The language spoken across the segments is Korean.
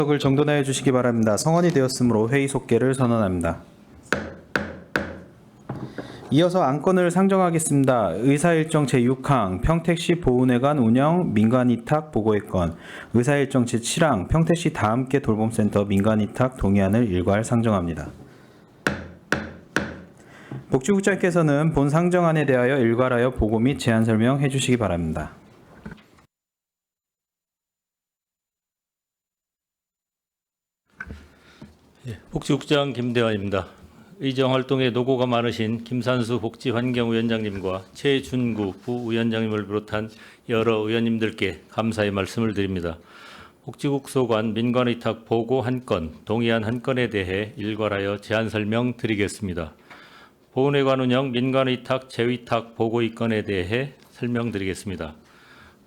을 정돈하여 주시기 바랍니다. 성원이 되었으므로 회의 속개를 선언합니다. 이어서 안건을 상정하겠습니다. 의사일정 제6항 평택시 보훈회관 운영 민간위탁 보고의 건, 의사일정 제7항 평택시 다함께 돌봄센터 민간위탁 동의안을 일괄 상정합니다. 복지국장께서는 본 상정안에 대하여 일괄하여 보고 및 제안 설명해 주시기 바랍니다. 복지국장 김대환입니다. 의정활동에 노고가 많으신 김산수 복지환경위원장님과 최준구 부위원장님을 비롯한 여러 의원님들께 감사의 말씀을 드립니다. 복지국 소관 민간의탁 보고 한 건, 동의안 한 건에 대해 일괄하여 제안 설명 드리겠습니다. 보훈회관 운영 민간의탁 재위탁 보고의 건에 대해 설명드리겠습니다.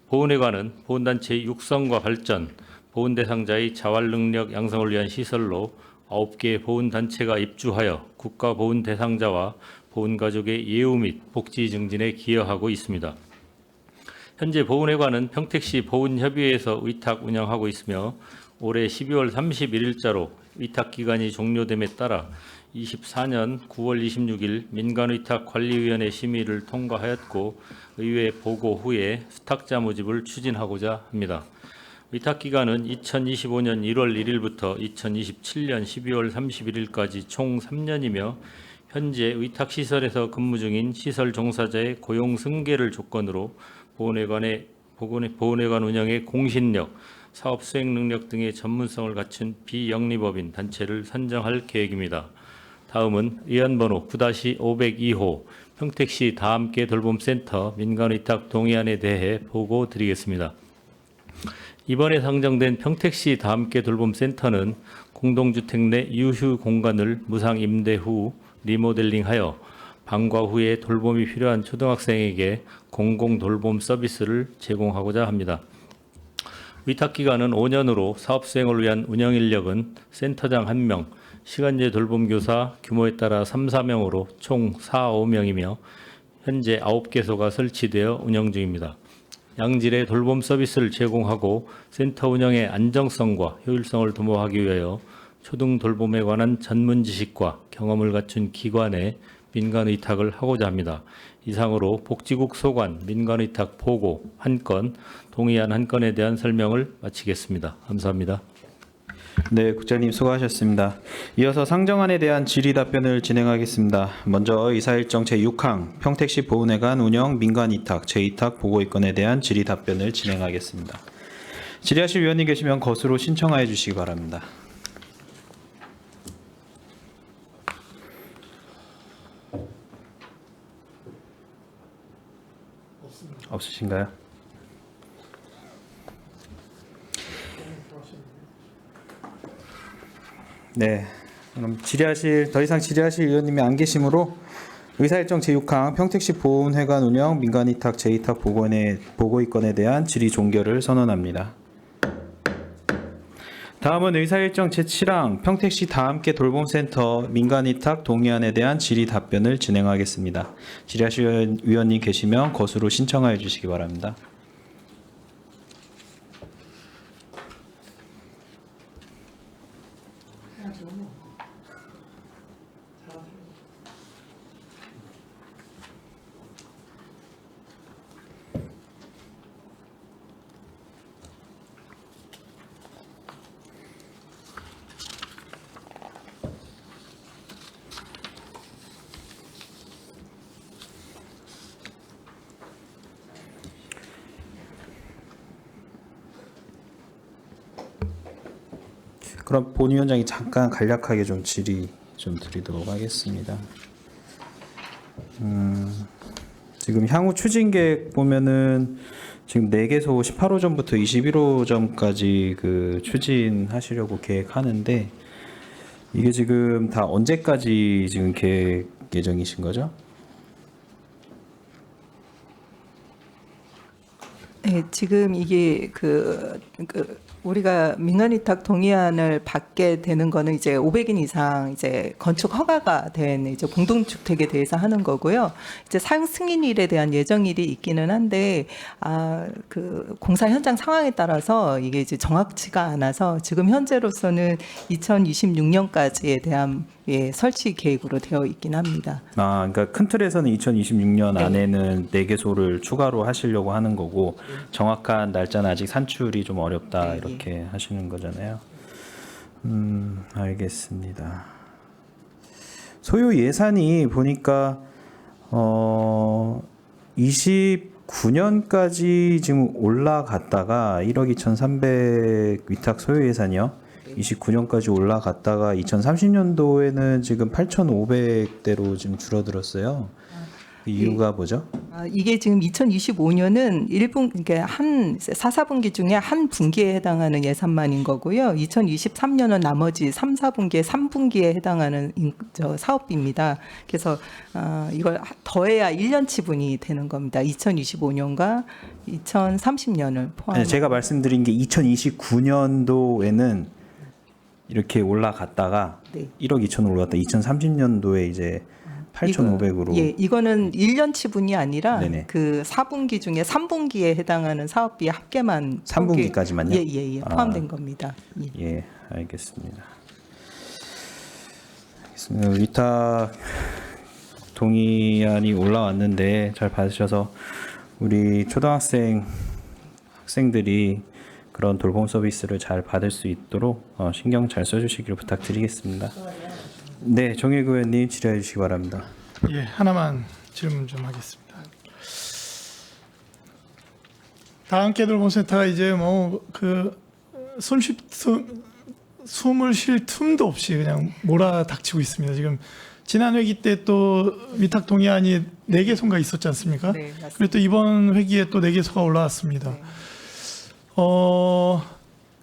보훈회관은 보훈단체의 육성과 발전, 보훈 대상자의 자활 능력 양성을 위한 시설로 9개 보훈단체가 입주하여 국가 보훈 대상자와 보훈가족의 예우 및 복지 증진에 기여하고 있습니다. 현재 보훈회관은 평택시 보훈협의회에서 위탁 운영하고 있으며 올해 12월 31일자로 위탁기간이 종료됨에 따라 24년 9월 26일 민간위탁관리위원회 심의를 통과하였고 의회 보고 후에 수탁자 모집을 추진하고자 합니다. 위탁기간은 2025년 1월 1일부터 2027년 12월 31일까지 총 3년이며 현재 위탁시설에서 근무 중인 시설 종사자의 고용 승계를 조건으로 보훈회관 운영의 공신력, 사업 수행 능력 등의 전문성을 갖춘 비영리법인 단체를 선정할 계획입니다. 다음은 의안번호 9-502호 평택시 다함께 돌봄센터 민간위탁 동의안에 대해 보고 드리겠습니다. 이번에 상정된 평택시 다함께 돌봄센터는 공동주택 내 유휴 공간을 무상 임대 후 리모델링하여 방과 후에 돌봄이 필요한 초등학생에게 공공 돌봄 서비스를 제공하고자 합니다. 위탁기간은 5년으로 사업 수행을 위한 운영 인력은 센터장 1명, 시간제 돌봄교사 규모에 따라 3, 4명으로 총 4, 5명이며 현재 9개소가 설치되어 운영 중입니다. 양질의 돌봄 서비스를 제공하고 센터 운영의 안정성과 효율성을 도모하기 위하여 초등 돌봄에 관한 전문 지식과 경험을 갖춘 기관에 민간의탁을 하고자 합니다. 이상으로 복지국 소관 민간의탁 보고 한 건, 동의안 한 건에 대한 설명을 마치겠습니다. 감사합니다. 네, 국장님 수고하셨습니다. 이어서 상정안에 대한 질의 답변을 진행하겠습니다. 먼저 의사일정 제6항 평택시 보훈회관 운영 민간위탁 재위탁 보고의 건에 대한 질의 답변을 진행하겠습니다. 질의하실 위원님 계시면 것으로 신청하여 주시기 바랍니다. 없으신가요? 네, 그럼 더 이상 질의하실 위원님이 안 계시므로 의사일정 제6항 평택시 보훈회관 운영 민간위탁 재위탁 보고의 건에 대한 질의 종결을 선언합니다. 다음은 의사일정 제7항 평택시 다함께 돌봄센터 민간위탁 동의안에 대한 질의 답변을 진행하겠습니다. 질의하실 위원님 계시면 것으로 신청하여 주시기 바랍니다. 그럼 본 위원장이 잠깐 간략하게 좀 질의 좀 드리도록 하겠습니다. 지금 향후 추진 계획 보면은 지금 4개소 18호점부터 21호점까지 그 추진하시려고 계획하는데 이게 지금 다 언제까지 지금 계획 예정이신 거죠? 네, 지금 이게 우리가 민간위탁 동의안을 받게 되는 거는 이제 500인 이상 이제 건축 허가가 된 이제 공동주택에 대해서 하는 거고요. 이제 사용 승인일에 대한 예정일이 있기는 한데 그 공사 현장 상황에 따라서 이게 이제 정확치가 않아서 지금 현재로서는 2026년까지에 대한 설치 계획으로 되어 있긴 합니다. 그러니까 큰 틀에서는 2026년 네. 안에는 4개소를 추가로 하시려고 하는 거고 정확한 날짜는 아직 산출이 좀 어렵다 네, 이렇게 하시는 거잖아요. 알겠습니다. 소요 예산이 보니까 29년까지 지금 올라갔다가 1억 2,300 위탁 소요 예산이요. 29년까지 올라갔다가 2030년도에는 지금 8,500대로 지금 줄어들었어요. 그 이유가 뭐죠? 이게 지금 2025년은 1분 그러니까 한 4분기 중에 한 분기에 해당하는 예산만인 거고요. 2023년은 나머지 3, 4분기에 3분기에 해당하는 사업비입니다. 그래서 이걸 더해야 1년 치분이 되는 겁니다. 2025년과 2030년을 포함. 제가 말씀드린 게 2029년도에는 이렇게 올라갔다가 네. 1억 2천 올라갔다 2030년도에 이제 8,500으로 이거는 1년 치분이 아니라 네네. 그 4분기 중에 3분기에 해당하는 사업비 합계만 3분기까지만요? 예, 포함된 겁니다. 예, 알겠습니다. 위탁 동의안이 올라왔는데 잘 받으셔서 우리 학생들이 그런 돌봄 서비스를 잘 받을 수 있도록 신경 잘 써주시기를 부탁드리겠습니다. 네, 정혜구 의원님 질의해 주시기 바랍니다. 예, 하나만 질문 좀 하겠습니다. 다함께 돌봄센터가 이제 숨을 쉴 틈도 없이 그냥 몰아닥치고 있습니다. 지금 지난 회기 때 또 위탁 동의안이 4개소가 있었지 않습니까? 네, 맞습니다. 그리고 또 이번 회기에 또 4개소가 올라왔습니다. 네.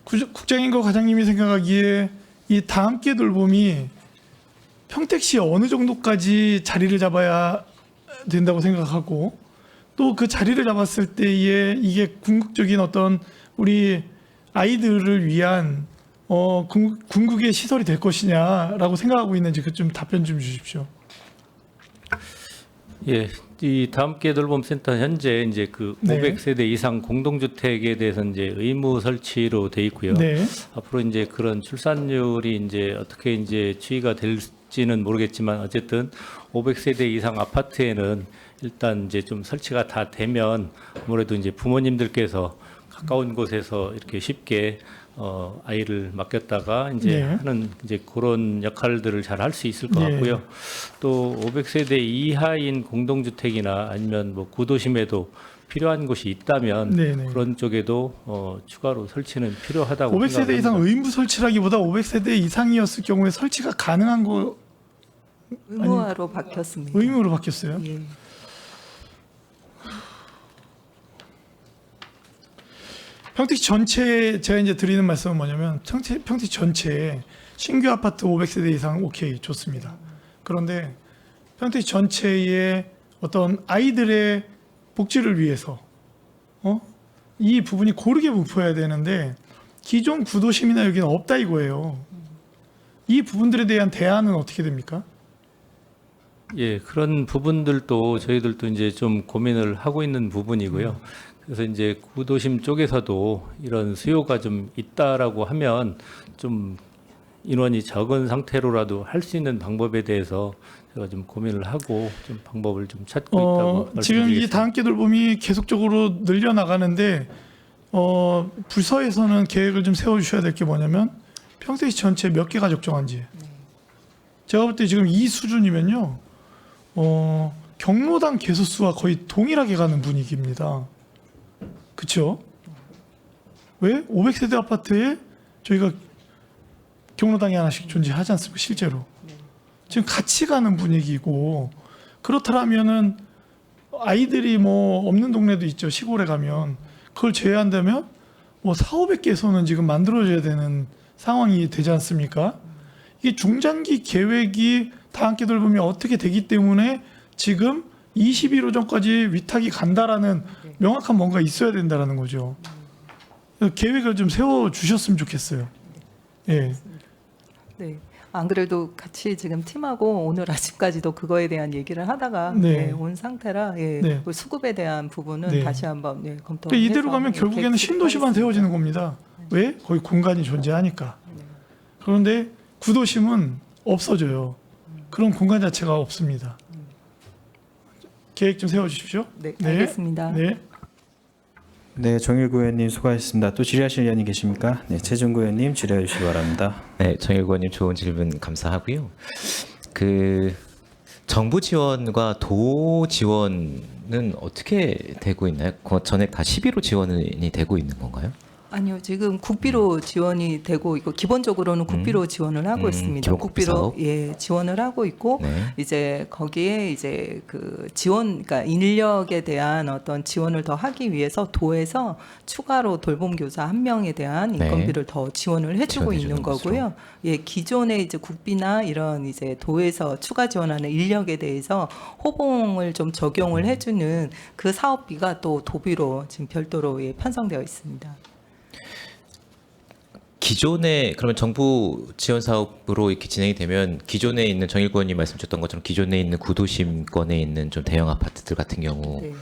국장님과 과장님이 생각하기에 이 다함께 돌봄이 평택시에 어느 정도까지 자리를 잡아야 된다고 생각하고 또 그 자리를 잡았을 때에 이게 궁극적인 어떤 우리 아이들을 위한 궁극의 시설이 될 것이냐라고 생각하고 있는지 그 좀 답변 좀 주십시오. 예, 이 다함께 돌봄센터 현재 이제 그 네. 500세대 이상 공동주택에 대해서 이제 의무 설치로 돼 있고요. 네. 앞으로 이제 그런 출산율이 이제 어떻게 이제 추이가 될지는 모르겠지만 어쨌든 500세대 이상 아파트에는 일단 이제 좀 설치가 다 되면 아무래도 이제 부모님들께서 가까운 곳에서 이렇게 쉽게 아이를 맡겼다가 이제 네. 하는 이제 그런 역할들을 잘 할 수 있을 것 네. 같고요. 또 500세대 이하인 공동주택이나 아니면 뭐 구도심에도 필요한 곳이 있다면 네네. 그런 쪽에도 추가로 설치는 필요하다고 500세대 이상 생각합니다. 의무 설치라기보다 500세대 이상이었을 경우에 설치가 가능한 거 의무화로 바뀌었습니다. 의무로 바뀌었어요. 예. 평택시 전체 제가 이제 드리는 말씀은 뭐냐면 평택 전체에 신규 아파트 500세대 이상 오케이 좋습니다. 그런데 평택시 전체의 어떤 아이들의 복지를 위해서 이 부분이 고르게 분포해야 되는데 기존 구도심이나 여기는 없다 이거예요. 이 부분들에 대한 대안은 어떻게 됩니까? 예, 그런 부분들도 저희들도 이제 좀 고민을 하고 있는 부분이고요. 그래서 이제 구도심 쪽에서도 이런 수요가 좀 있다라고 하면 좀 인원이 적은 상태로라도 할 수 있는 방법에 대해서 제가 좀 고민을 하고 좀 방법을 좀 찾고 있다고 지금 이 말씀드리겠습니다. 다함께 돌봄이 계속적으로 늘려 나가는데 부서에서는 계획을 좀 세워 주셔야 될 게 뭐냐면 평택시 전체 몇 개가 적정한지. 제가 볼 때 지금 이 수준이면요. 경로당 개소수와 거의 동일하게 가는 분위기입니다. 그렇죠? 왜? 500세대 아파트에 저희가 경로당이 하나씩 존재하지 않습니까? 실제로. 지금 같이 가는 분위기고 그렇다면은 아이들이 뭐 없는 동네도 있죠. 시골에 가면 그걸 제외한다면 뭐 4,500개소는 지금 만들어져야 되는 상황이 되지 않습니까? 이게 중장기 계획이 다함께 돌봄이 어떻게 되기 때문에 지금 21호 전까지 위탁이 간다라는 명확한 뭔가 있어야 된다라는 거죠. 계획을 좀 세워 주셨으면 좋겠어요. 예. 네. 안 그래도 같이 지금 팀하고 오늘 아침까지도 그거에 대한 얘기를 하다가 네. 예, 온 상태라 예, 네. 그 수급에 대한 부분은 네. 다시 한번 예, 검토. 그러니까 이대로 가면 결국에는 신도시만 세워지는 겁니다. 왜? 거기 공간이 존재하니까. 그런데 구도심은 없어져요. 그런 공간 자체가 없습니다. 계획 좀 세워주십시오. 네, 알겠습니다. 네. 네, 정일구 의원님 수고하셨습니다. 또 질의하실 의원님 계십니까? 네, 최준구 의원님 질의해 주시기 바랍니다. 네, 정일구 의원님 좋은 질문 감사하고요. 그 정부 지원과 도 지원은 어떻게 되고 있나요? 그 전액 다 11호 지원이 되고 있는 건가요? 아니요, 지금 국비로 지원이 되고 있고 기본적으로는 국비로 지원을 하고 있습니다. 기본 국비 사업? 예, 지원을 하고 있고 네. 이제 거기에 이제 그 지원, 그러니까 인력에 대한 어떤 지원을 더 하기 위해서 도에서 추가로 돌봄 교사 1명에 대한 네. 인건비를 더 지원을 해주고 지원해 있는 주는 것으로. 거고요. 예, 기존의 이제 국비나 이런 이제 도에서 추가 지원하는 인력에 대해서 호봉을 좀 적용을 해주는 그 사업비가 또 도비로 지금 별도로 예, 편성되어 있습니다. 기존에 그러면 정부 지원 사업으로 이렇게 진행이 되면 기존에 있는 정일구 의원님 말씀 주셨던 것처럼 기존에 있는 구도심권에 있는 좀 대형 아파트들 같은 경우도 네.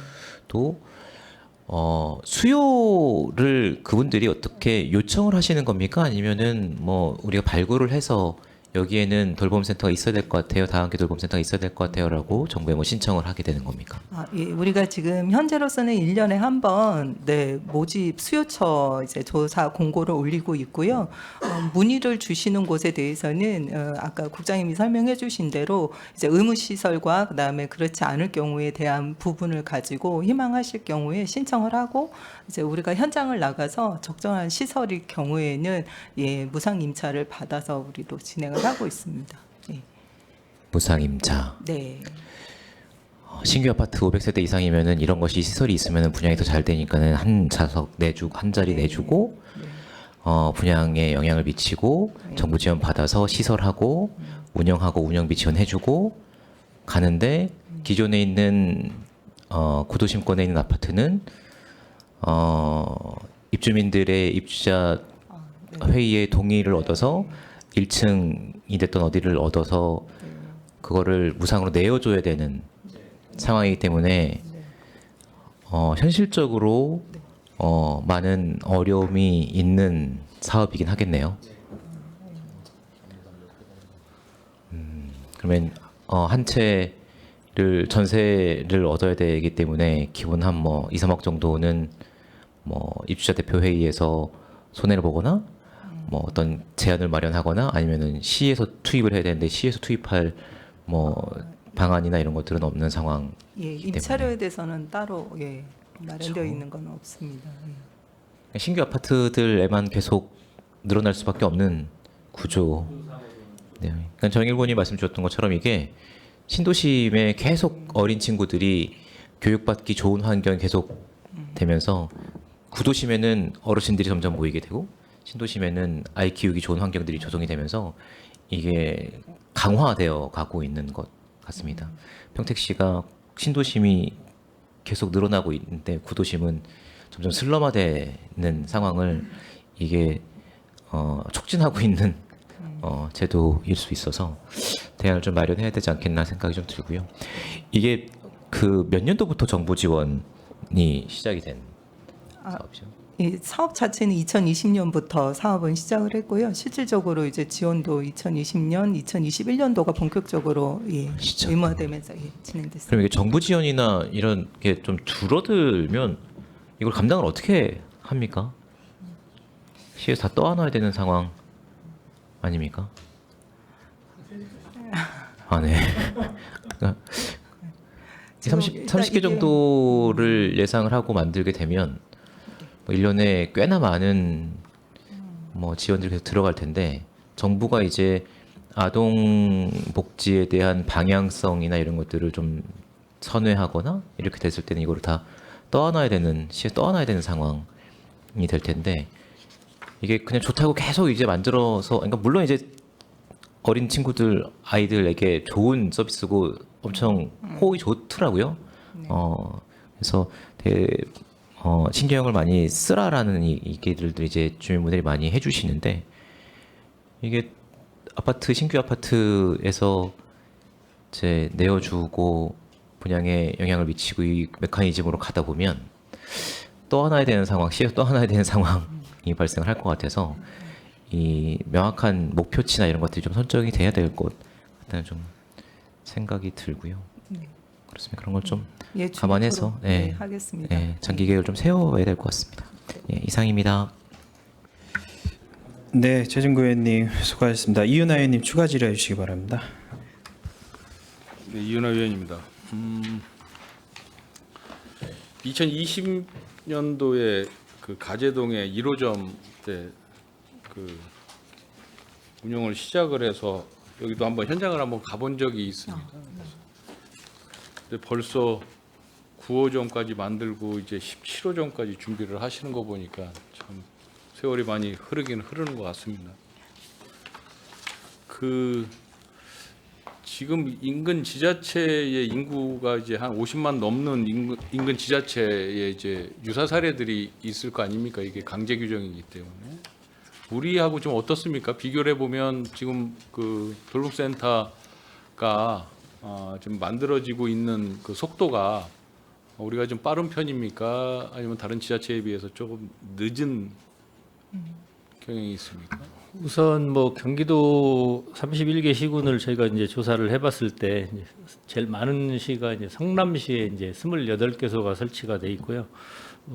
수요를 그분들이 어떻게 요청을 하시는 겁니까? 아니면은 뭐 우리가 발굴을 해서 여기에는 돌봄센터가 있어야 될 것 같아요. 다한계 돌봄센터가 있어야 될 것 같아요라고 정부에 뭐 신청을 하게 되는 겁니까? 아, 예, 우리가 지금 현재로서는 1년에 한 번 네, 모집 수요처 이제 조사 공고를 올리고 있고요. 문의를 주시는 곳에 대해서는 아까 국장님이 설명해 주신 대로 이제 의무 시설과 그다음에 그렇지 않을 경우에 대한 부분을 가지고 희망하실 경우에 신청을 하고 이제 우리가 현장을 나가서 적정한 시설일 경우에는 예, 무상 임차를 받아서 우리도 진행을 하고 있습니다. 예. 무상 임차. 네. 신규 아파트 500세대 이상이면은 이런 것이 시설이 있으면은 분양이 더 잘 되니까는 한 좌석 내주고 한 자리 내주고 분양에 영향을 미치고 정부 지원 받아서 시설하고 운영하고 운영비 지원해주고 가는데 기존에 있는 구도심권에 있는 아파트는 입주민들의 입주자 회의의 동의를 얻어서 1층이 됐던 어디를 얻어서 그거를 무상으로 내어줘야 되는 상황이기 때문에 현실적으로 많은 어려움이 있는 사업이긴 하겠네요. 그러면 한 채를 전세를 얻어야 되기 때문에 기본 한 뭐 2, 3억 정도는 뭐 입주자 대표 회의에서 손해를 보거나 뭐 어떤 제안을 마련하거나 아니면은 시에서 투입을 해야 되는데 시에서 투입할 뭐 방안이나 이런 것들은 없는 상황. 예, 임차료에 대해서는 따로 예, 마련되어 있는 건 없습니다. 예. 신규 아파트들에만 계속 늘어날 수밖에 없는 구조. 네. 그러니까 정일군이 말씀 주셨던 것처럼 이게 신도심에 계속 어린 친구들이 교육받기 좋은 환경이 계속 되면서 구도심에는 어르신들이 점점 모이게 되고 신도심에는 아이 키우기 좋은 환경들이 조성이 되면서 이게 강화되어 가고 있는 것 같습니다. 평택시가 신도심이 계속 늘어나고 있는데 구도심은 점점 슬럼화되는 상황을 이게 촉진하고 있는 제도일 수 있어서 대안을 좀 마련해야 되지 않겠나 생각이 좀 들고요. 이게 그 몇 년도부터 정부 지원이 시작이 된 사업이죠? 이 사업 자체는 2020년부터 사업은 시작을 했고요. 실질적으로 이제 지원도 2020년, 2021년도가 본격적으로 예, 시작. 의무화되면서 예, 진행됐습니다. 그럼 이게 정부 지원이나 이런 게 좀 줄어들면 이걸 감당을 어떻게 합니까? 시에서 다 떠안아야 되는 상황 아닙니까? 아, 네. 그러니까 지금 30개 일단 정도를 예상을 하고 만들게 되면 뭐 1년에 꽤나 많은 뭐 지원들이 계속 들어갈 텐데 정부가 이제 아동 복지에 대한 방향성이나 이런 것들을 좀 선회하거나 이렇게 됐을 때는 이거를 다 떠안아야 되는 시에 떠안아야 되는 상황이 될 텐데 이게 그냥 좋다고 계속 이제 만들어서 그러니까 물론 이제 어린 친구들 아이들에게 좋은 서비스고 엄청 호응이 좋더라고요. 네. 그래서 되게 신경을 많이 쓰라라는 얘기들도 이제 주민분들이 많이 해주시는데 이게 신규 아파트에서 이제 내어주고 분양에 영향을 미치고 이 메커니즘으로 가다 보면 또 하나에 대한 상황, 시에서 또 하나에 대한 상황이 발생을 할 것 같아서 이 명확한 목표치나 이런 것들이 좀 선정이 돼야 될 것 같다는 좀 생각이 들고요. 네. 그렇습니다. 그런 걸 좀 예, 감안해서 네, 하겠습니다. 장기 계획을 좀 세워야 될 것 같습니다. 예, 이상입니다. 네, 최진구 의원님 수고하셨습니다. 이윤아 의원님 추가 질의해 주시기 바랍니다. 네, 이윤하 의원입니다. 2020년도에 그 가재동의 1호점 때 그 운영을 시작을 해서 여기도 한번 현장을 한번 가본 적이 있습니다. 근데 벌써 9호점까지 만들고 이제 17호점까지 준비를 하시는 거 보니까 참 세월이 많이 흐르는 것 같습니다. 지금 인근 지자체의 인구가 이제 한 50만 넘는 인근 지자체에 이제 유사 사례들이 있을 거 아닙니까? 이게 강제 규정이기 때문에 우리하고 좀 어떻습니까? 비교를 해보면 지금 그 돌봄센터가 좀 만들어지고 있는 그 속도가 우리가 좀 빠른 편입니까? 아니면 다른 지자체에 비해서 조금 늦은 경향이 있습니까? 우선 뭐 경기도 31개 시군을 저희가 이제 조사를 해봤을 때 이제 제일 많은 시가 이제 성남시에 이제 28개소가 설치가 돼 있고요.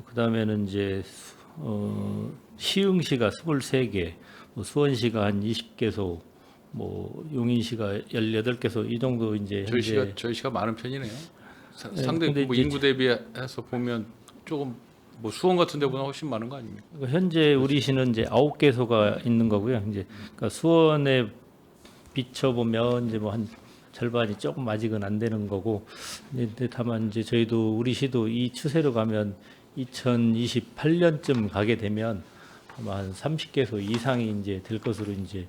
그다음에는 이제 시흥시가 23개, 뭐 수원시가 한 20개소, 뭐 용인시가 18개소 이 정도 이제 저희 시가 많은 편이네요. 네, 상대 근데 뭐 이제 인구 대비해서 보면 조금 뭐 수원 같은 데보다 훨씬 많은 거 아닙니까? 현재 우리 시는 이제 9개소가 있는 거고요. 이제 그러니까 수원에 비춰 보면 이제 뭐 한 절반이 조금 아직은 안 되는 거고, 근데 다만 이제 저희도 우리 시도 이 추세로 가면 2028년쯤 가게 되면 아마 한 30개소 이상이 이제 될 것으로 이제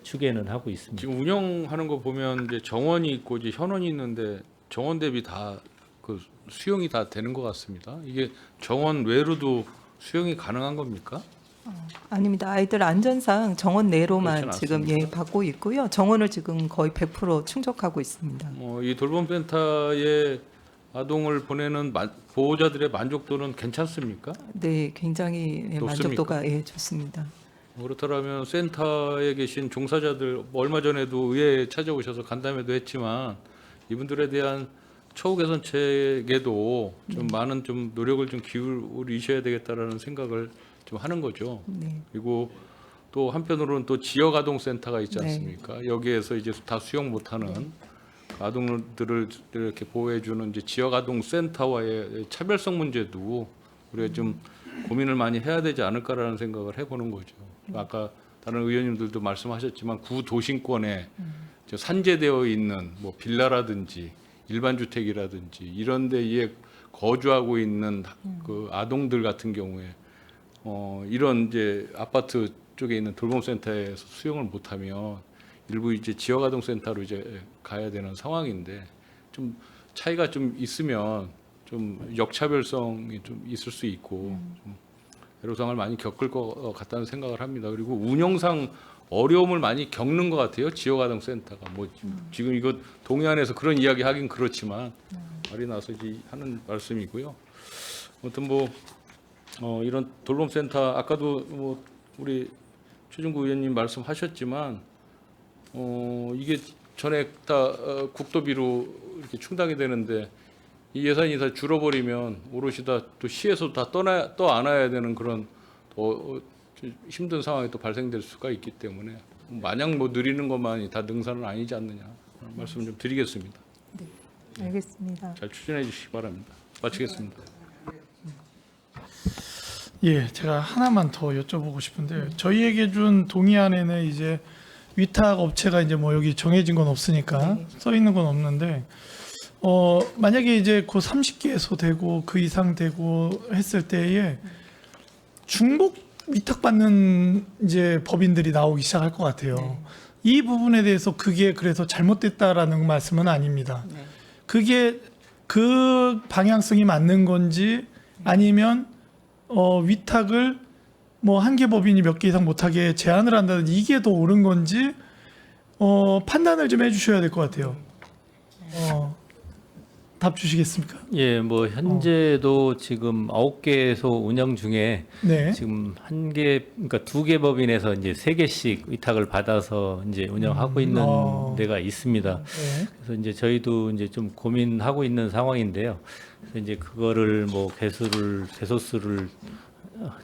추계는 하고 있습니다. 지금 운영하는 거 보면 이제 정원이 있고 이제 현원이 있는데 정원 대비 다 그 수용이 다 되는 것 같습니다. 이게 정원 외로도 수용이 가능한 겁니까? 아닙니다. 아이들 안전상 정원 내로만 그렇진 지금 않습니까? 받고 있고요. 정원을 지금 거의 100% 충족하고 있습니다. 이 돌봄센터에 아동을 보내는 보호자들의 만족도는 괜찮습니까? 네, 굉장히 높습니까? 만족도가 좋습니다. 그렇다면 센터에 계신 종사자들 뭐 얼마 전에도 의회에 찾아오셔서 간담회도 했지만 이분들에 대한 처우 개선책에도 좀 많은 좀 노력을 좀 기울이셔야 되겠다라는 생각을 좀 하는 거죠. 네. 그리고 또 한편으로는 또 지역 아동 센터가 있지 네. 않습니까? 여기에서 이제 다 수용 못하는 아동들을 이렇게 보호해주는 이제 지역 아동 센터와의 차별성 문제도 우리가 좀 고민을 많이 해야 되지 않을까라는 생각을 해보는 거죠. 아까 다른 의원님들도 말씀하셨지만 구도심권에 저 산재되어 있는 뭐 빌라라든지 일반 주택이라든지 이런 데에 거주하고 있는 그 아동들 같은 경우에 이런 이제 아파트 쪽에 있는 돌봄센터에서 수용을 못하면 일부 이제 지역 아동 센터로 이제 가야 되는 상황인데 좀 차이가 좀 있으면 좀 역차별성이 좀 있을 수 있고 좀 애로사항을 많이 겪을 것 같다는 생각을 합니다. 그리고 운영상 어려움을 많이 겪는 것 같아요. 지역 아동 센터가 뭐 지금 이거 동해안에서 그런 이야기 하긴 그렇지만 말이 나서 하는 말씀이고요. 아무튼 뭐 이런 돌봄센터 아까도 뭐 우리 최준구 의원님 말씀하셨지만 이게 전액 다 국도비로 이렇게 충당이 되는데 이 예산이 다 줄어버리면 오롯이 다 또 시에서 다 떠안아야 되는 그런 힘든 상황이 또 발생될 수가 있기 때문에 마냥 뭐 누리는 것만이 다 능사는 아니지 않느냐 말씀 좀 드리겠습니다. 알겠습니다. 잘 추진해 주시기 바랍니다. 마치겠습니다. 예, 제가 하나만 더 여쭤보고 싶은데 저희에게 준 동의안에는 이제 위탁 업체가 이제 뭐 여기 정해진 건 없으니까 써 있는 건 없는데 만약에 이제 그 30개소 되고 그 이상 되고 했을 때에 중복 위탁받는 이제 법인들이 나오기 시작할 것 같아요. 네. 이 부분에 대해서 그게 그래서 잘못됐다라는 말씀은 아닙니다. 네. 그게 그 방향성이 맞는 건지 아니면 위탁을 뭐 한 개 법인이 몇 개 이상 못하게 제한을 한다는 이게 더 옳은 건지 판단을 좀 해주셔야 될 것 같아요. 답 주시겠습니까? 예, 뭐 현재도 지금 9개소 운영 중에 네. 지금 그러니까 2개 법인에서 이제 3개씩 위탁을 받아서 이제 운영하고 있는 데가 있습니다. 네. 그래서 이제 저희도 이제 좀 고민하고 있는 상황인데요. 그래서 이제 그거를 뭐 개소수를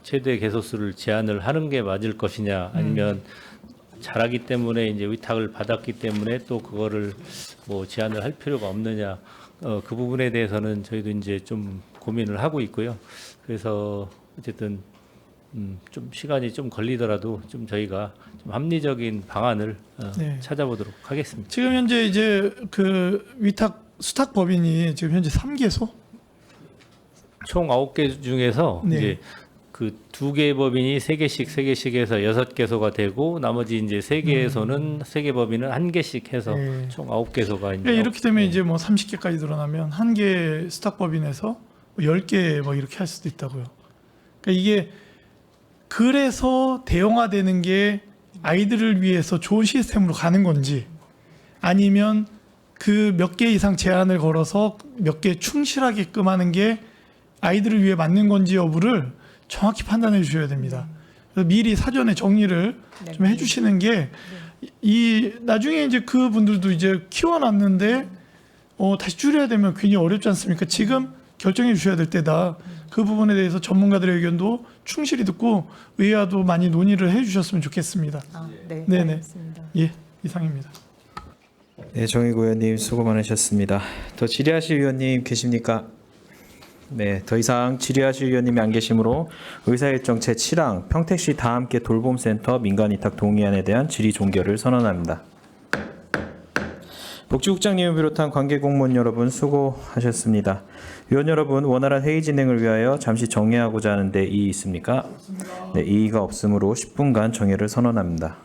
최대 개소수를 제한을 하는 게 맞을 것이냐, 아니면 잘하기 때문에 이제 위탁을 받았기 때문에 또 그거를 뭐 제한을 할 필요가 없느냐. 그 부분에 대해서는 저희도 이제 좀 고민을 하고 있고요. 그래서 어쨌든 좀 시간이 좀 걸리더라도 좀 저희가 좀 합리적인 방안을 네. 찾아보도록 하겠습니다. 지금 현재 이제 그 위탁 수탁 법인이 지금 현재 3개소? 총 9개 중에서 네. 이제 그 2개 법인이 3개씩 해서 6개소가 되고, 나머지 이제 3개에서는 3개 법인은 1개씩 해서 네. 총 9개소가 이제 그러니까 이렇게 되면 이제 뭐 30개까지 늘어나면 한 개 수탁 법인에서 10개 뭐 이렇게 할 수도 있다고요. 그러니까 이게 그래서 대형화되는 게 아이들을 위해서 좋은 시스템으로 가는 건지, 아니면 그 몇 개 이상 제한을 걸어서 몇 개 충실하게끔 하는 게 아이들을 위해 맞는 건지 여부를 정확히 판단해 주셔야 됩니다. 그래서 미리 사전에 정리를 네. 좀 해주시는 게 이 나중에 이제 그 분들도 이제 키워놨는데 다시 줄여야 되면 괜히 어렵지 않습니까? 지금 결정해 주셔야 될 때다. 그 부분에 대해서 전문가들의 의견도 충실히 듣고 의아도 많이 논의를 해주셨으면 좋겠습니다. 네, 네네. 알겠습니다. 예, 이상입니다. 네, 정의구 의원님 수고 많으셨습니다. 더 질의하실 위원님 계십니까? 네, 더 이상 질의하실 위원님이 안 계시므로 의사일정 제7항 평택시 다함께 돌봄센터 민간위탁 동의안에 대한 질의 종결을 선언합니다. 복지국장님을 비롯한 관계공무원 여러분 수고하셨습니다. 위원 여러분, 원활한 회의 진행을 위하여 잠시 정회하고자 하는데 이의 있습니까? 네, 이의가 없으므로 10분간 정회를 선언합니다.